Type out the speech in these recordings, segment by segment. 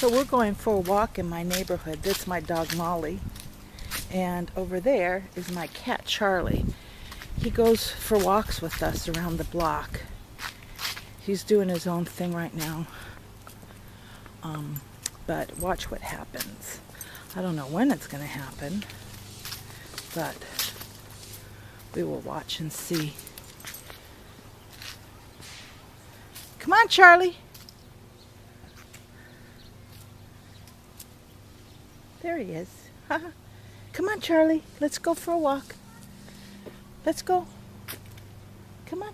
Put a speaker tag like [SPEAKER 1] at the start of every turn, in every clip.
[SPEAKER 1] So we're going for a walk in my neighborhood. This is my dog Molly. And over there is my cat Charlie. He goes for walks with us around the block. He's doing his own thing right now. But watch what happens. I don't know when it's going to happen, but we will watch and see. Come on, Charlie. There he is. Come on, Charlie. Let's go for a walk. Let's go. Come on.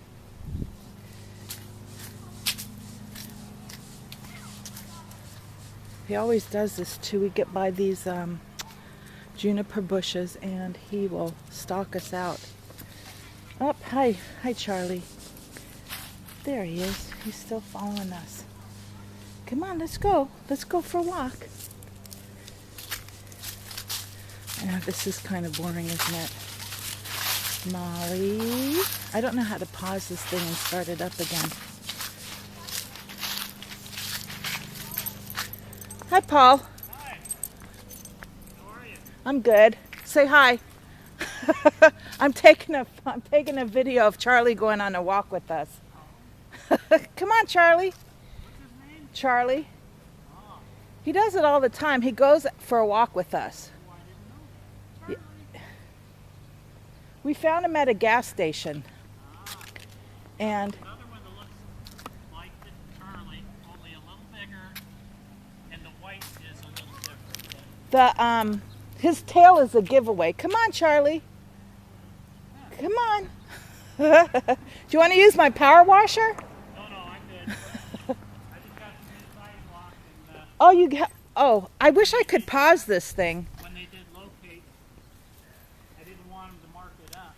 [SPEAKER 1] He always does this too. We get by these juniper bushes and he will stalk us out. Oh, hi. Hi, Charlie. There he is. He's still following us. Come on, let's go. Let's go for a walk. Yeah, this is kind of boring, isn't it? Molly. I don't know how to pause this thing and start it up again. Hi, Paul.
[SPEAKER 2] Hi. How are you?
[SPEAKER 1] I'm good. Say hi. I'm taking a video of Charlie going on a walk with us. Come on, Charlie.
[SPEAKER 2] What's his name?
[SPEAKER 1] Charlie.
[SPEAKER 2] Oh.
[SPEAKER 1] He does it all the time. He goes for a walk with us.
[SPEAKER 2] Oh, I didn't know. Charlie.
[SPEAKER 1] We found him at a gas station. And
[SPEAKER 2] Another one that looks like the Charlie, only a little bigger, and the white is a little different.
[SPEAKER 1] his tail is a giveaway. Come on, Charlie. Come on. Do you want to use my power washer?
[SPEAKER 2] No, I'm good. I just got some sidewalk and
[SPEAKER 1] Oh, you got. Oh, I wish I could pause this thing.
[SPEAKER 2] when they did locate, I didn't want them to mark it up.